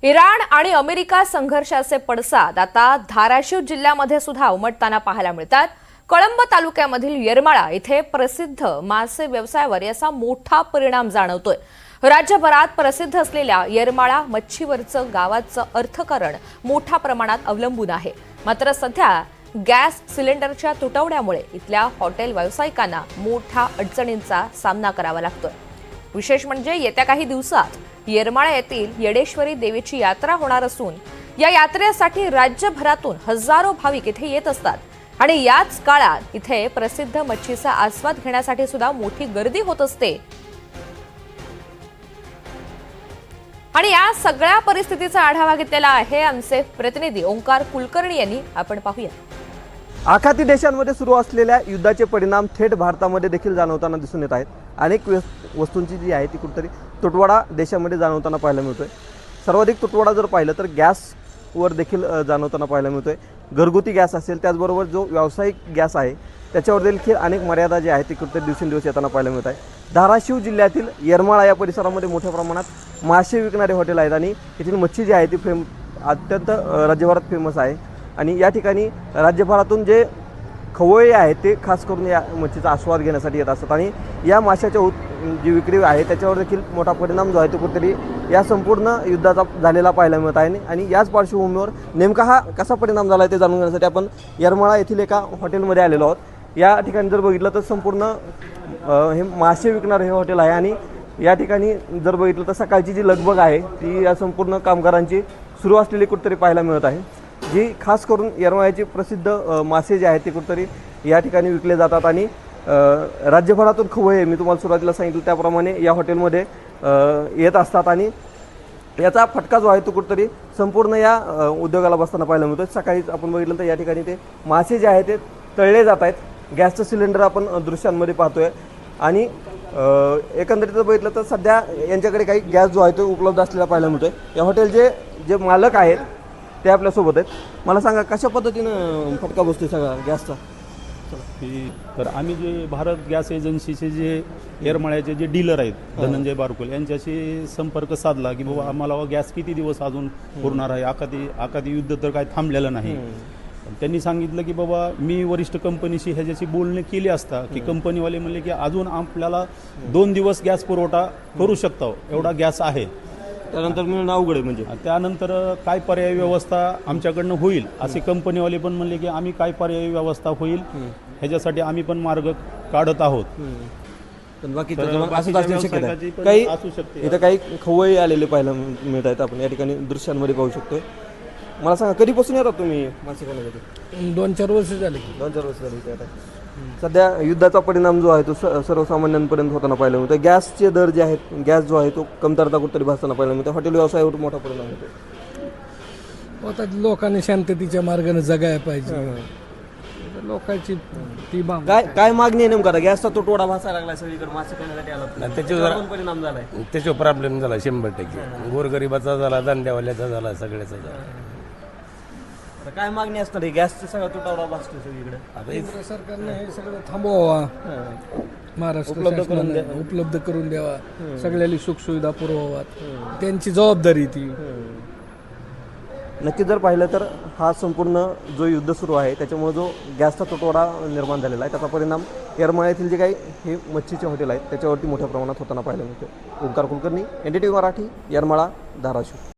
Iran आणि America संघर्षाचे पडसाद आता धाराशिव जिल्ह्यामध्ये सुद्धा उमटताना पाहायला मिळतात। कळंब तालुक्यामधील येरमाळा इथे प्रसिद्ध मासे व्यवसायावर याचा मोठा परिणाम जाणवतोय। राज्यभरात प्रसिद्ध असलेल्या येरमाळा मच्छीवरचं गावाचं अर्थकारण मोठ्या प्रमाणात अवलंबून आहे। मात्र सध्या गॅस सिलेंडरच्या तुटवड्यामुळे इथल्या हॉटेल व्यावसायिकांना मोठ्या अडचणींचा सामना करावा लागतोय। विशेष म्हणजे येत्या काही दिवसात येरमाळा येथील येडेश्वरी देवीची यात्रा होणार असून या यात्रेसाठी राज्यभरातून हजारो भाविक इथे येत असतात आणि याच काळात इथे प्रसिद्ध मच्छीचा आस्वाद घेण्यासाठी सुद्धा मोठी गर्दी होत असते। आणि या सगळ्या परिस्थितीचा आढावा घेतलेला आहे आमचे प्रतिनिधी ओंकार कुलकर्णी यांनी। आपण पाहूया। आखाती देशांमध्ये सुरू असलेल्या युद्धाचे परिणाम थेट भारतामध्ये देखील जाणवताना दिसून येत आहेत। अनेक वस्तूंची जी आहे ती कुठेतरी तुटवडा देशामध्ये जाणवताना पाहायला मिळतोय। सर्वाधिक तुटवडा जर पाहिलं तर गॅसवर देखील जाणवताना पाहायला मिळतोय। घरगुती गॅस असेल त्याचबरोबर जो व्यावसायिक गॅस आहे त्याच्यावर देखील अनेक मर्यादा जी आहे ती कुठेतरी दिवसेंदिवस येताना पाहायला मिळत आहे। धाराशिव जिल्ह्यातील येरमाळा या परिसरामध्ये मोठ्या प्रमाणात मासे विकणारे हॉटेल आहेत आणि येथील मच्छी जी आहे ती अत्यंत राज्यभरात फेमस आहे। आणि या ठिकाणी राज्यभरातून जे खवय्ये आहेत ते खास करून या मच्छीचा आस्वाद घेण्यासाठी येत असतात आणि या माशाच्या जी विक्री आहे त्याच्यावर देखील मोठा परिणाम जो आहे तो कुठेतरी या संपूर्ण युद्धाचा झालेला पाहायला मिळत आहे। आणि याच पार्श्वभूमीवर नेमका हा कसा परिणाम झाला आहे ते जाणून घेण्यासाठी आपण येरमाळा येथील एका हॉटेलमध्ये आलेलो आहोत। या ठिकाणी जर बघितलं तर संपूर्ण हे मासे विकणारे हे हॉटेल आहे आणि या ठिकाणी जर बघितलं तर सकाळची जी लगबग आहे ती या संपूर्ण कामगारांची सुरू असलेली कुठेतरी पाहायला मिळत आहे। जी खास करून येरमाळ्याचे प्रसिद्ध मासे जे आहेत ते कुठेतरी या ठिकाणी विकले जातात आणि राज्यभरातून खवय्ये मी तुम्हाला सुरुवातीला सांगितलं त्याप्रमाणे या हॉटेलमध्ये येत असतात आणि याचा फटका जो आहे तो कुठेतरी संपूर्ण या उद्योगाला बसताना पाहायला मिळतो। सकाळी आपण बघितलं तर या ठिकाणी ते मासे जे आहेत ते तळले जात आहेत। गॅसचं सिलेंडर आपण दृश्यांमध्ये पाहतोय आणि एकंदरीत बघितलं तर सध्या यांच्याकडे काही गॅस जो आहे तो उपलब्ध असलेला पाहायला मिळतोय। या हॉटेलचे जे मालक आहेत ते आपल्यासोबत आहेत। मला सांगा कशा पद्धतीनं फटका बसतोय सगळा गॅसचा? तर आम्ही जे भारत गॅस एजन्सीचे जे येरमाळ्याचे जे डीलर आहेत धनंजय बारकुल यांच्याशी संपर्क साधला की बाबा आम्हाला गॅस किती दिवस अजून पुरणार आहे, आखाती युद्ध तर काय थांबलेलं नाही। त्यांनी सांगितलं की बाबा मी वरिष्ठ कंपनीशी ह्याच्याशी बोलणे केले असता की कंपनीवाले म्हणले की अजून आपल्याला 2 दिवस गॅस पुरवठा करू शकतो एवढा गॅस आहे। त्यानंतर मिळणं अवघड आहे म्हणजे त्यानंतर काय पर्यायी व्यवस्था आमच्याकडनं होईल असे कंपनीवाले पण म्हणले की आम्ही काय पर्यायी व्यवस्था होईल ह्याच्यासाठी आम्ही पण मार्ग काढत आहोत। पण बाकी काही असू शकते। इथं काही खवय्ये आलेले पाहायला मिळत आहेत। आपण या ठिकाणी दृश्यांमध्ये पाहू शकतोय। मला सांगा कधीपासून येतात तुम्ही मासे खाण्यासाठी? 2-4 वर्ष झाली। 2-4 वर्ष झाली आता। सध्या युद्धाचा परिणाम जो आहे तो सर्वसामान्यांपर्यंत होताना पाहायला मिळतो। गॅसचे दर जे आहेत गॅस जो आहे तो कमतरता कुठेतरी भासताना पाहायला मिळतो। हॉटेल व्यवसायावर मोठा परिणाम होतो। आता लोकांनी शांततेच्या मार्गाने जगायला पाहिजे। लोकांची ती काय मागणी आहे नेमका? गॅसचा तुटवडा भासायला लागला सगळीकडे मासे खाण्यासाठी आला त्याच्यावर परिणाम झालाय। त्याच्यावर प्रॉब्लेम झाला 100%। गोरगरिबाचा झाला, धंद्यावाल्याचा झाला, सगळ्याचा झाला। काय मागणी असणार आहे? गॅसचा सगळा तुटवडा भासतो सगळीकडे। आता केंद्र सरकारने हे सगळं थांबवावा, महाराष्ट्र शासनाने उपलब्ध करून द्यावा, सगळ्याला सुखसुविधा पुरवाव्यात, त्यांची जबाबदारी ती। नक्की जर पाहिलं तर हा संपूर्ण जो युद्ध सुरू आहे त्याच्यामुळे जो गॅसचा तुटवडा निर्माण झालेला आहे त्याचा परिणाम येरमाळा येथील जे काही हे मच्छीचे हॉटेल आहेत त्याच्यावरती मोठ्या प्रमाणात होताना पाहायला मिळतो। ओंकार कुलकर्णी, NDTV मराठी, येरमाळा, धाराशिव।